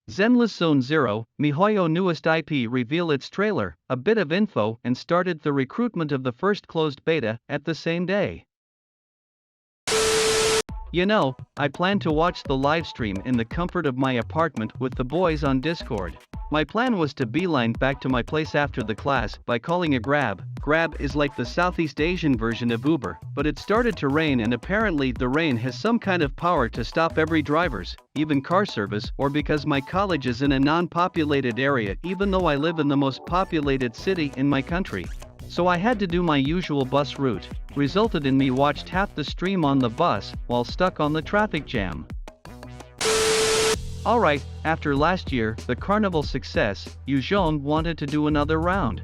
Zenless Zone Zero, MiHoYo newest IP reveal its trailer, a bit of info and started the recruitment of the first closed beta at the same day. You know, I plan to watch the livestream in the comfort of my apartment with the boys on Discord. My plan was to beeline back to my place after the class by calling a Grab. Grab is like the Southeast Asian version of Uber, but it started to rain and apparently the rain has some kind of power to stop every driver's, even car service, or because my college is in a non-populated area even though I live in the most populated city in my country. So I had to do my usual bus route, resulted in me watched half the stream on the bus while stuck on the traffic jam. Alright, after last year, the carnival success, Yuzhong wanted to do another round.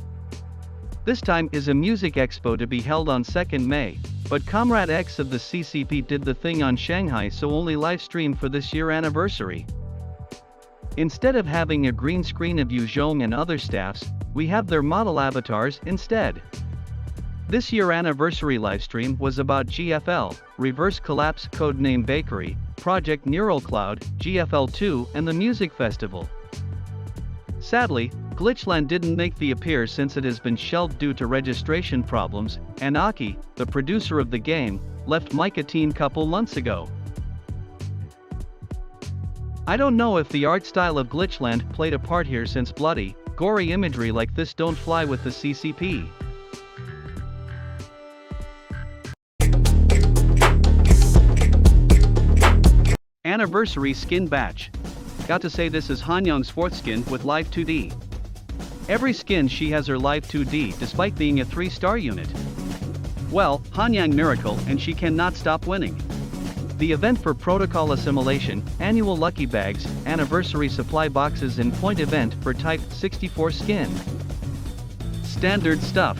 This time is a music expo to be held on 2nd May, but Comrade X of the CCP did the thing on Shanghai so only live stream for this year anniversary. Instead of having a green screen of Yuzhong and other staffs, we have their model avatars instead. This year anniversary livestream was about GFL, Reverse Collapse codename Bakery, Project Neural Cloud, GFL2 and the Music Festival. Sadly, Glitchland didn't make the appear since it has been shelved due to registration problems, and Aki, the producer of the game, left Mike a teen couple months ago. I don't know if the art style of Glitchland played a part here since bloody, gory imagery like this don't fly with the CCP. Anniversary skin batch. Got to say this is Hanyang's 4th skin with live 2D. Every skin she has her live 2D despite being a 3-star unit. Well, Hanyang miracle and she cannot stop winning. The event for protocol assimilation, annual lucky bags, anniversary supply boxes and point event for type 64 skin. Standard stuff.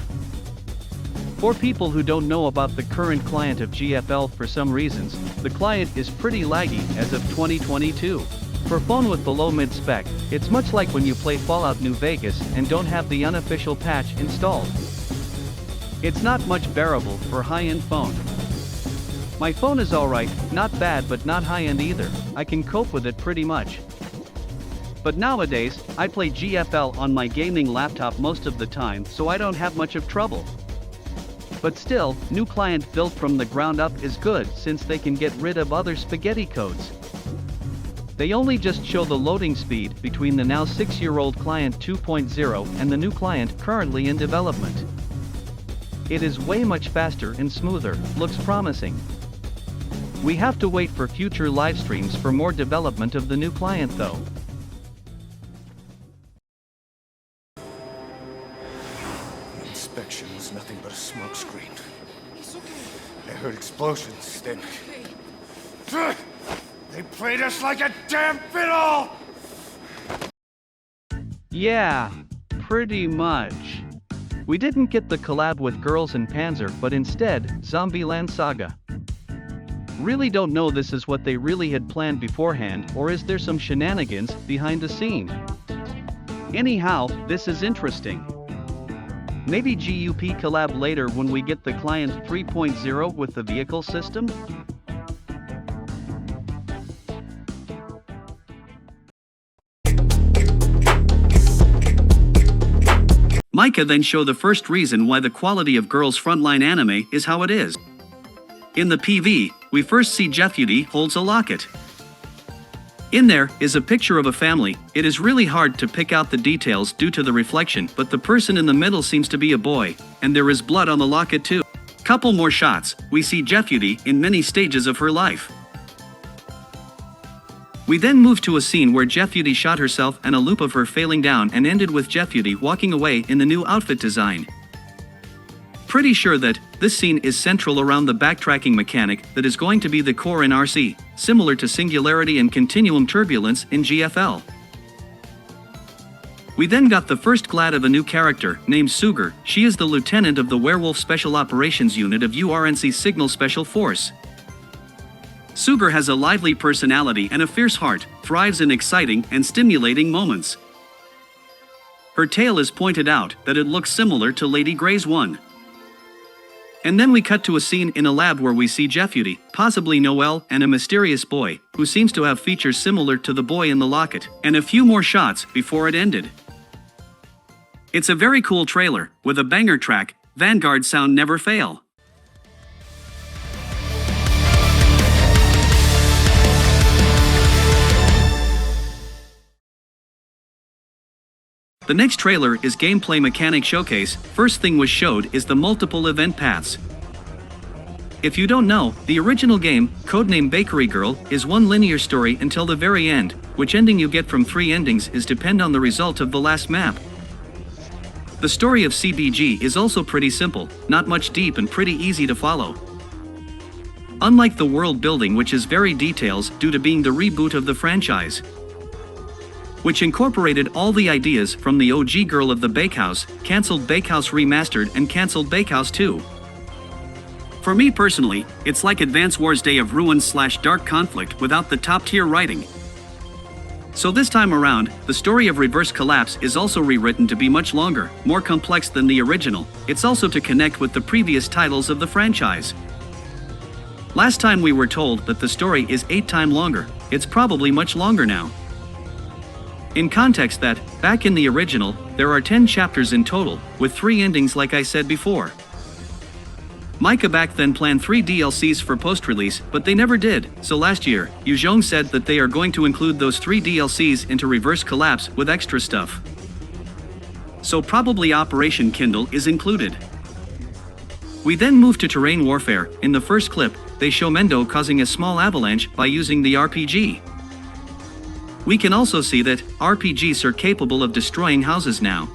For people who don't know about the current client of GFL for some reasons, the client is pretty laggy as of 2022. For phone with below mid-spec, it's much like when you play Fallout New Vegas and don't have the unofficial patch installed. It's not much bearable for high-end phone. My phone is alright, not bad but not high-end either, I can cope with it pretty much. But nowadays, I play GFL on my gaming laptop most of the time so I don't have much of trouble. But still, new client built from the ground up is good since they can get rid of other spaghetti codes. They only just show the loading speed between the now 6-year-old client 2.0 and the new client currently in development. It is way much faster and smoother, looks promising. We have to wait for future live streams for more development of the new client though. Inspection was nothing but a smokescreen. I heard explosions, then... They played us like a damn fiddle! Yeah, pretty much. We didn't get the collab with Girls and Panzer but instead, Zombieland Saga. Really don't know this is what they really had planned beforehand or is there some shenanigans behind the scene. Anyhow, this is interesting. Maybe GUP collab later when we get the client 3.0 with the vehicle system? Micah then show the first reason why the quality of Girls' Frontline anime is how it is. In the PV, we first see Jeffudi holds a locket. In there is a picture of a family. It is really hard to pick out the details due to the reflection, but the person in the middle seems to be a boy, and there is blood on the locket too. Couple more shots, we see Jeffudi in many stages of her life. We then move to a scene where Jeffudi shot herself and a loop of her failing down and ended with Jeffudi walking away in the new outfit design. Pretty sure that this scene is central around the backtracking mechanic that is going to be the core in RC, similar to Singularity and Continuum Turbulence in GFL. We then got the first glad of a new character, named Sugar. She is the lieutenant of the Werewolf Special Operations Unit of URNC Signal Special Force. Sugar has a lively personality and a fierce heart, thrives in exciting and stimulating moments. Her tail is pointed out that it looks similar to Lady Grey's one. And then we cut to a scene in a lab where we see Jeffudi, possibly Noelle, and a mysterious boy, who seems to have features similar to the boy in the locket, and a few more shots before it ended. It's a very cool trailer, with a banger track, Vanguard sound never fail. The next trailer is Gameplay Mechanic Showcase. First thing was showed is the multiple event paths. If you don't know, the original game, codenamed Bakery Girl, is one linear story until the very end. Which ending you get from 3 endings is depend on the result of the last map. The story of CBG is also pretty simple, not much deep and pretty easy to follow. Unlike the world building, which is very details due to being the reboot of the franchise, which incorporated all the ideas from the OG Girl of the Bakehouse, cancelled Bakehouse Remastered and cancelled Bakehouse 2. For me personally, it's like Advance Wars Day of Ruin/Dark Conflict without the top-tier writing. So this time around, the story of Reverse Collapse is also rewritten to be much longer, more complex than the original. It's also to connect with the previous titles of the franchise. Last time we were told that the story is 8 times longer. It's probably much longer now. In context that, back in the original, there are 10 chapters in total, with 3 endings like I said before. Micah back then planned 3 DLCs for post-release, but they never did, so last year, Yu Zhong said that they are going to include those 3 DLCs into Reverse Collapse with extra stuff. So probably Operation Kindle is included. We then move to Terrain Warfare. In the first clip, they show Mendo causing a small avalanche by using the RPG. We can also see that RPGs are capable of destroying houses now.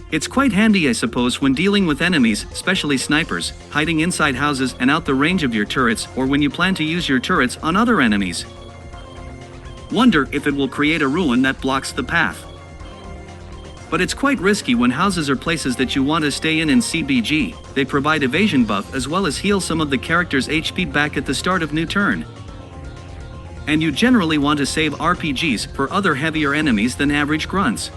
It's quite handy, I suppose, when dealing with enemies, especially snipers, hiding inside houses and out the range of your turrets, or when you plan to use your turrets on other enemies. Wonder if it will create a ruin that blocks the path. But it's quite risky when houses are places that you want to stay in CBG. They provide evasion buff as well as heal some of the character's HP back at the start of new turn. And you generally want to save RPGs for other heavier enemies than average grunts.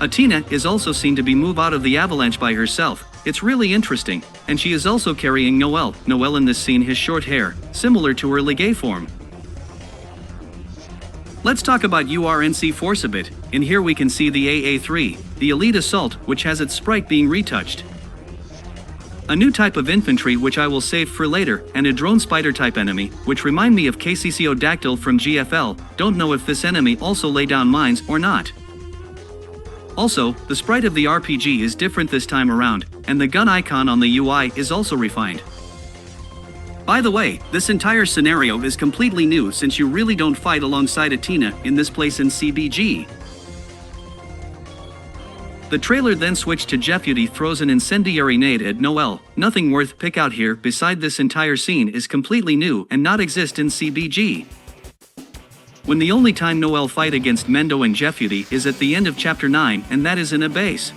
Atina is also seen to be moved out of the avalanche by herself. It's really interesting, and she is also carrying Noelle. Noelle in this scene has short hair, similar to her Ligue form. Let's talk about URNC Force a bit. In here we can see the AA-3, the Elite Assault, which has its sprite being retouched. A new type of infantry which I will save for later, and a drone spider type enemy, which remind me of KCCO from GFL. Don't know if this enemy also lay down mines or not. Also, the sprite of the RPG is different this time around, and the gun icon on the UI is also refined. By the way, this entire scenario is completely new since you really don't fight alongside Atina in this place in CBG. The trailer then switched to Jeffudi throws an incendiary nade at Noelle. Nothing worth pick out here beside this entire scene is completely new and not exist in CBG. When the only time Noelle fight against Mendo and Jeffudi is at the end of chapter 9, and that is in a base.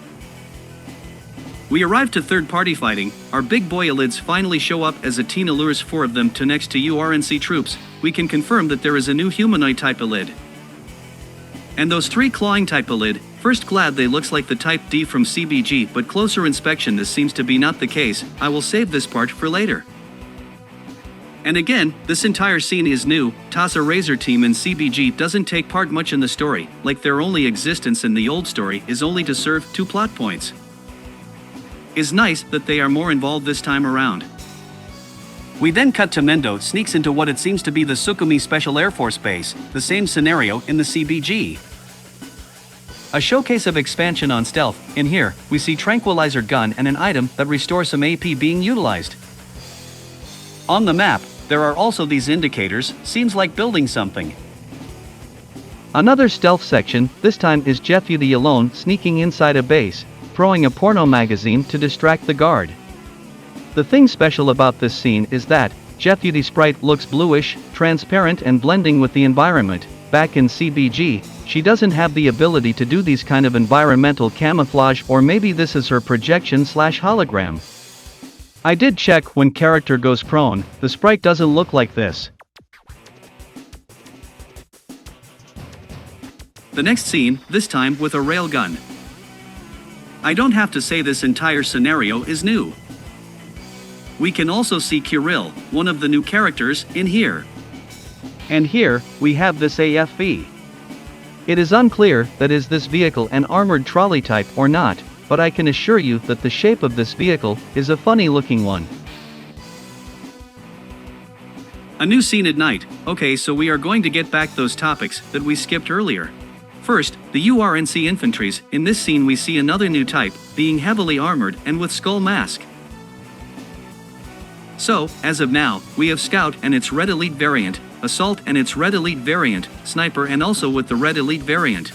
We arrive to third-party fighting. Our big boy elids finally show up as Atina lures 4 of them to next to URNC troops. We can confirm that there is a new humanoid type elid. And those 3 clawing type elid, first glad they looks like the type D from CBG, but closer inspection this seems to be not the case. I will save this part for later. And again, this entire scene is new. Tasa Razor team in CBG doesn't take part much in the story, like their only existence in the old story is only to serve 2 plot points. It's nice that they are more involved this time around. We then cut to Mendo sneaks into what it seems to be the Sukumi Special Air Force Base, the same scenario in the CBG. A showcase of expansion on stealth. In here, we see Tranquilizer gun and an item that restores some AP being utilized. On the map, there are also these indicators, seems like building something. Another stealth section, this time is Jeffudi alone sneaking inside a base, throwing a porno magazine to distract the guard. The thing special about this scene is that Jeffudi's sprite looks bluish, transparent and blending with the environment. Back in CBG, she doesn't have the ability to do these kind of environmental camouflage, or maybe this is her projection/hologram. I did check when character goes prone, the sprite doesn't look like this. The next scene, this time with a railgun. I don't have to say this entire scenario is new. We can also see Kirill, one of the new characters, in here. And here, we have this AFV. It is unclear that is this vehicle an armored trolley type or not, but I can assure you that the shape of this vehicle is a funny looking one. A new scene at night. Okay, so we are going to get back those topics that we skipped earlier. First, the URNC infantries. In this scene we see another new type, being heavily armored and with skull mask. So, as of now, we have Scout and its Red Elite variant, Assault and its Red Elite variant, Sniper and also with the Red Elite variant.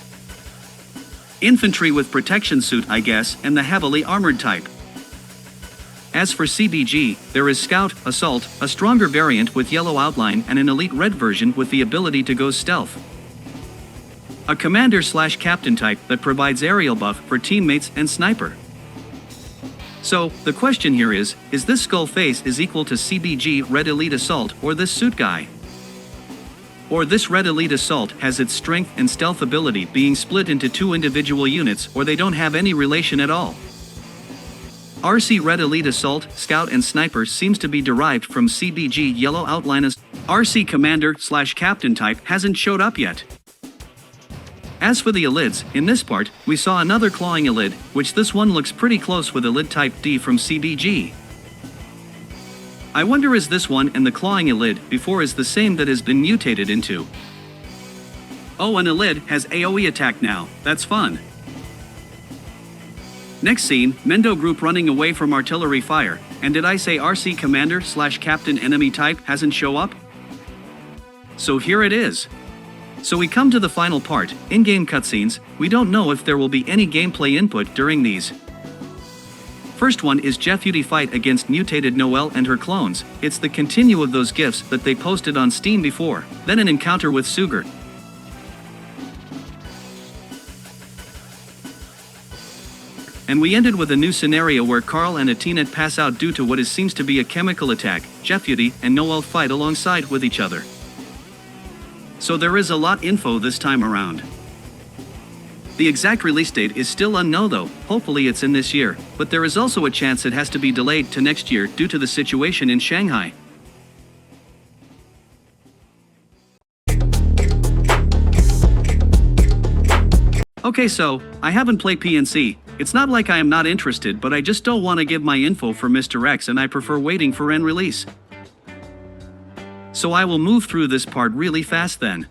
Infantry with protection suit I guess, and the heavily armored type. As for CBG, there is Scout, Assault, a stronger variant with yellow outline and an Elite Red version with the ability to go stealth. A Commander/Captain type that provides aerial buff for teammates and Sniper. So, the question here is this skull face is equal to CBG Red Elite Assault or this suit guy? Or this Red Elite Assault has its strength and stealth ability being split into two individual units or they don't have any relation at all? RC Red Elite Assault, Scout and Sniper seems to be derived from CBG Yellow Outline as RC Commander/Captain type hasn't showed up yet. As for the Elids, in this part, we saw another clawing Elid, which this one looks pretty close with Elid Type D from CBG. I wonder is this one and the clawing Elid before is the same that has been mutated into. Oh, an Elid has AoE attack now, that's fun. Next scene, Mendo group running away from artillery fire, and did I say RC Commander/Captain enemy type hasn't show up? So here it is. So we come to the final part, in-game cutscenes. We don't know if there will be any gameplay input during these. First one is Jefuty fight against mutated Noelle and her clones. It's the continue of those gifs that they posted on Steam before, then an encounter with Sugar. And we ended with a new scenario where Carl and Atinet pass out due to what seems to be a chemical attack. Jefuty and Noelle fight alongside with each other. So there is a lot info this time around. The exact release date is still unknown though, hopefully it's in this year, but there is also a chance it has to be delayed to next year due to the situation in Shanghai. Okay, so, I haven't played PNC. It's not like I am not interested, but I just don't want to give my info for Mr. X and I prefer waiting for end release. So I will move through this part really fast then.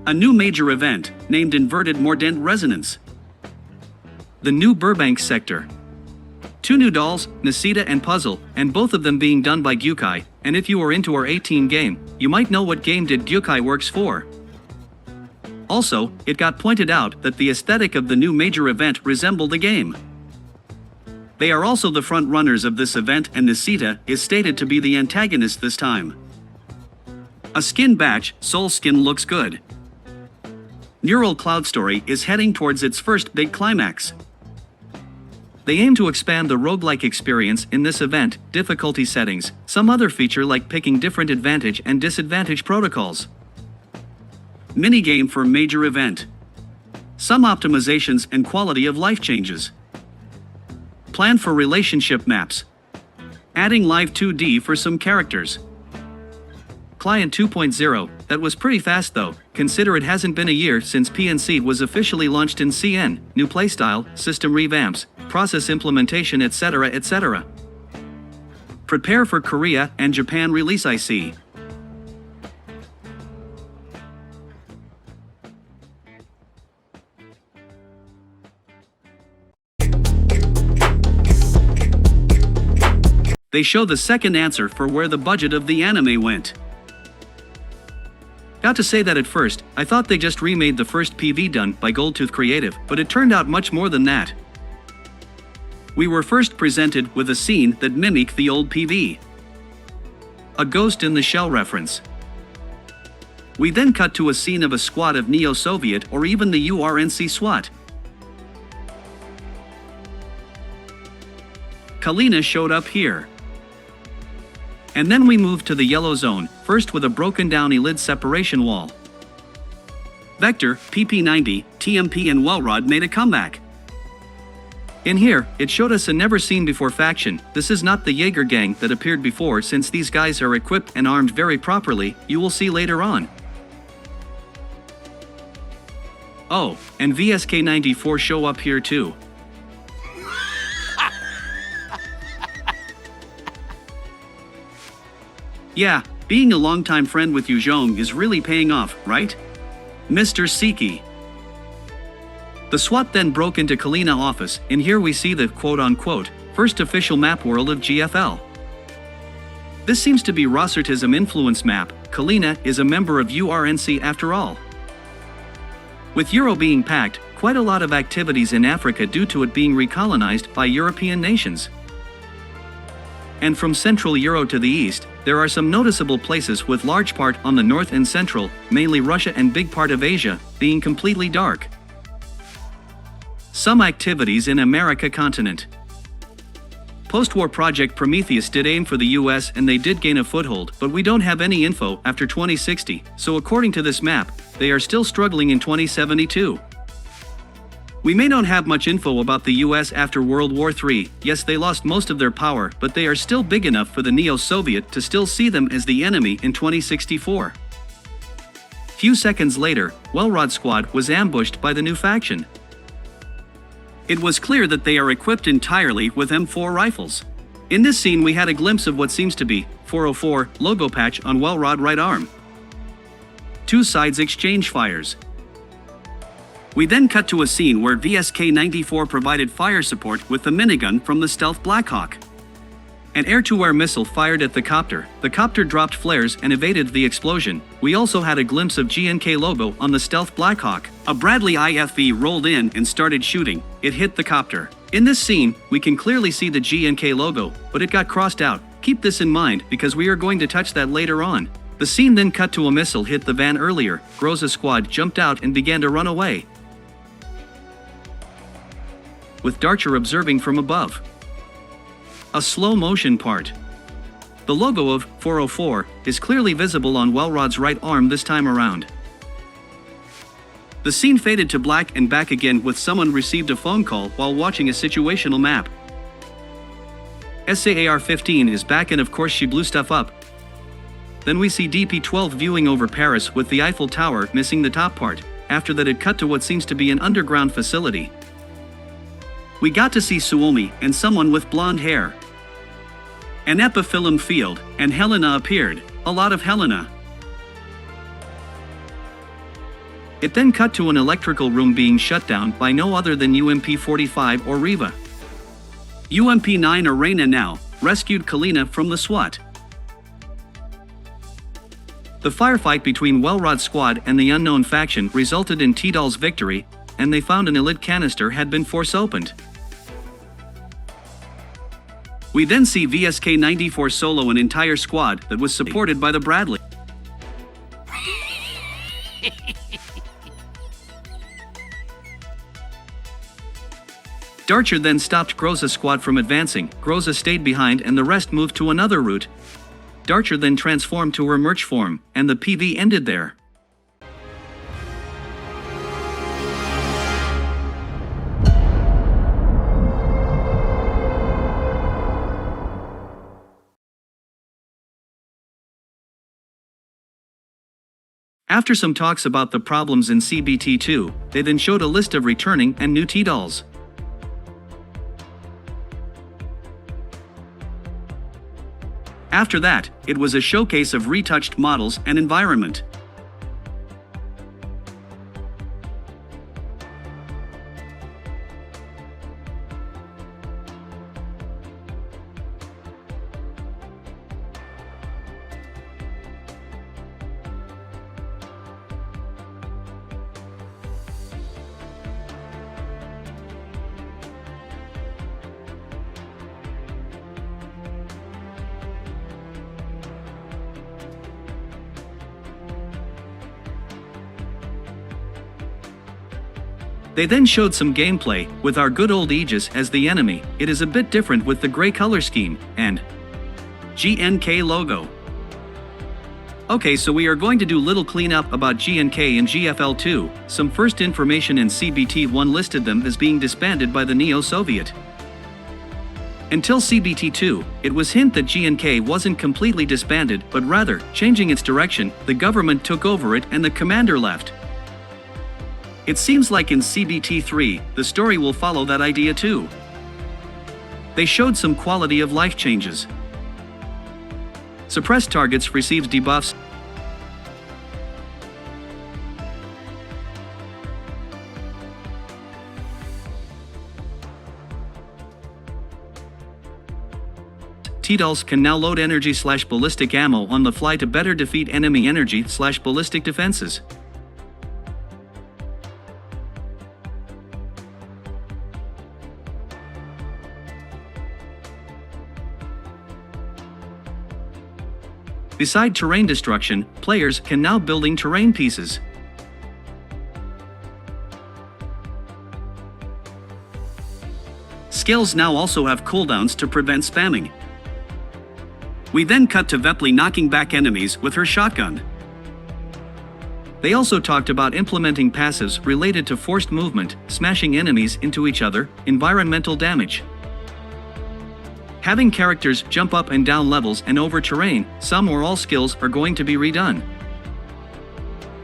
A new major event, named Inverted Mordant Resonance. The new Burbank sector. Two new dolls, Nisita and Puzzle, and both of them being done by Gyukai, and if you are into our 18 game, you might know what game did Gyukai works for. Also, it got pointed out that the aesthetic of the new major event resembled the game. They are also the front runners of this event and Nisita is stated to be the antagonist this time. A skin batch, Soul Skin looks good. Neural Cloud Story is heading towards its first big climax. They aim to expand the roguelike experience in this event, difficulty settings, some other feature like picking different advantage and disadvantage protocols. Minigame for major event. Some optimizations and quality of life changes. Plan for relationship maps. Adding live 2D for some characters. Client 2.0, that was pretty fast though, consider it hasn't been a year since PNC was officially launched in CN, new playstyle, system revamps, process implementation etc. etc. Prepare for Korea and Japan release I see. They show the second answer for where the budget of the anime went. Got to say that at first, I thought they just remade the first PV done by Goldtooth Creative, but it turned out much more than that. We were first presented with a scene that mimicked the old PV. A Ghost in the Shell reference. We then cut to a scene of a squad of Neo-Soviet or even the URNC SWAT. Kalina showed up here. And then we moved to the yellow zone, first with a broken down Elid separation wall. Vector, PP90, TMP and Wellrod made a comeback. In here, it showed us a never-seen-before faction. This is not the Jaeger gang that appeared before, since these guys are equipped and armed very properly, you will see later on. Oh, and VSK-94 show up here too. Yeah, being a longtime friend with Yu Zhong is really paying off, right? Mr. Siki. The SWAT then broke into Kalina office, and here we see the quote-unquote first official map world of GFL. This seems to be Rossertism influence map. Kalina is a member of URNC after all. With Euro being packed, quite a lot of activities in Africa due to it being recolonized by European nations. And from Central Euro to the east, there are some noticeable places with large part on the north and central, mainly Russia and big part of Asia, being completely dark. Some activities in America continent. Post-war project Prometheus did aim for the US and they did gain a foothold, but we don't have any info after 2060, so according to this map, they are still struggling in 2072. We may not have much info about the US after World War III. Yes, they lost most of their power, but they are still big enough for the Neo-Soviet to still see them as the enemy in 2064. Few seconds later, Wellrod Squad was ambushed by the new faction. It was clear that they are equipped entirely with M4 rifles. In this scene we had a glimpse of what seems to be 404 logo patch on Wellrod right arm. Two sides exchange fires. We then cut to a scene where VSK-94 provided fire support with the minigun from the stealth Blackhawk. An air-to-air missile fired at the copter. The copter dropped flares and evaded the explosion. We also had a glimpse of GNK logo on the stealth Blackhawk. A Bradley IFV rolled in and started shooting. It hit the copter. In this scene, we can clearly see the GNK logo, but it got crossed out. Keep this in mind because we are going to touch that later on. The scene then cut to a missile hit the van earlier. Groza Squad jumped out and began to run away, with Darcher observing from above. A slow motion part. The logo of 404 is clearly visible on Wellrod's right arm this time around. The scene faded to black and back again with someone received a phone call while watching a situational map. SAAR-15 is back and of course she blew stuff up. Then we see DP-12 viewing over Paris with the Eiffel Tower missing the top part. After that it cut to what seems to be an underground facility. We got to see Suomi and someone with blonde hair. An epiphyllum field, and Helena appeared. A lot of Helena. It then cut to an electrical room being shut down by no other than UMP-45 or Riva. UMP-9 or Reina now rescued Kalina from the SWAT. The firefight between Wellrod Squad and the unknown faction resulted in Tidal's victory, and they found an elite canister had been force opened. We then see VSK-94 solo an entire squad that was supported by the Bradley. Darcher then stopped Groza Squad from advancing. Groza stayed behind and the rest moved to another route. Darcher then transformed to her merch form, and the PV ended there. After some talks about the problems in CBT2, they then showed a list of returning and new T-dolls. After that, it was a showcase of retouched models and environment. They then showed some gameplay, with our good old Aegis as the enemy. It is a bit different with the grey color scheme, and GNK logo. Okay, so we are going to do little cleanup about GNK and GFL2. Some first information in CBT1 listed them as being disbanded by the Neo-Soviet. Until CBT2, it was hint that GNK wasn't completely disbanded, but rather, changing its direction, the government took over it and the commander left. It seems like in CBT3, the story will follow that idea too. They showed some quality of life changes. Suppressed targets receives debuffs. T-Dolls can now load energy/ballistic ammo on the fly to better defeat enemy energy/ballistic defenses. Beside terrain destruction, players can now building terrain pieces. Skills now also have cooldowns to prevent spamming. We then cut to Vepley knocking back enemies with her shotgun. They also talked about implementing passives related to forced movement, smashing enemies into each other, environmental damage. Having characters jump up and down levels and over terrain, some or all skills are going to be redone.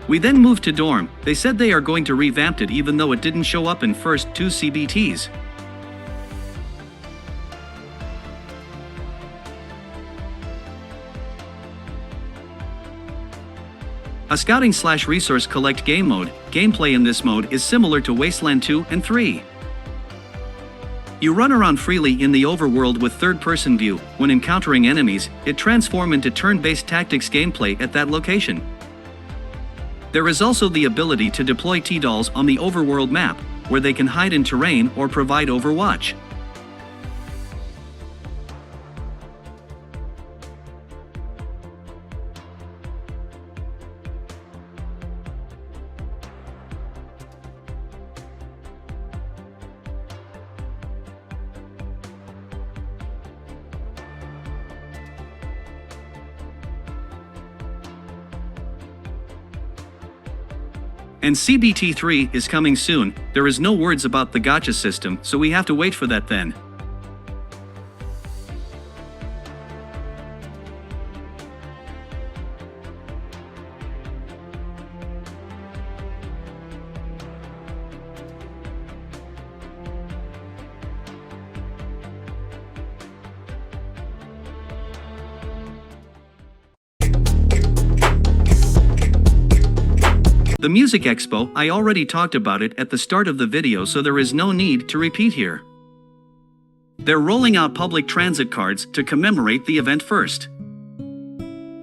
We then moved to Dorm. They said they are going to revamp it even though it didn't show up in first 2 CBTs. A scouting/resource collect game mode. Gameplay in this mode is similar to Wasteland 2 and 3. You run around freely in the overworld with third-person view. When encountering enemies, it transforms into turn-based tactics gameplay at that location. There is also the ability to deploy T-Dolls on the overworld map, where they can hide in terrain or provide overwatch. And CBT3 is coming soon. There is no words about the gacha system, so we have to wait for that then. The Music Expo, I already talked about it at the start of the video, so there is no need to repeat here. They're rolling out public transit cards to commemorate the event first.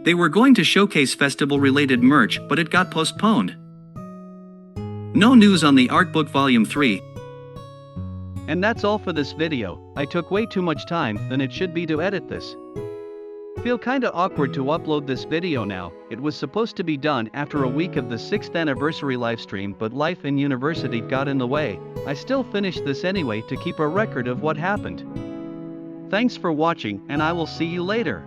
They were going to showcase festival-related merch, but it got postponed. No news on the art book volume 3. And that's all for this video. I took way too much time than it should be to edit this. Feel kinda awkward to upload this video now. It was supposed to be done after a week of the 6th anniversary livestream, but life in university got in the way. I still finished this anyway to keep a record of what happened. Thanks for watching, and I will see you later.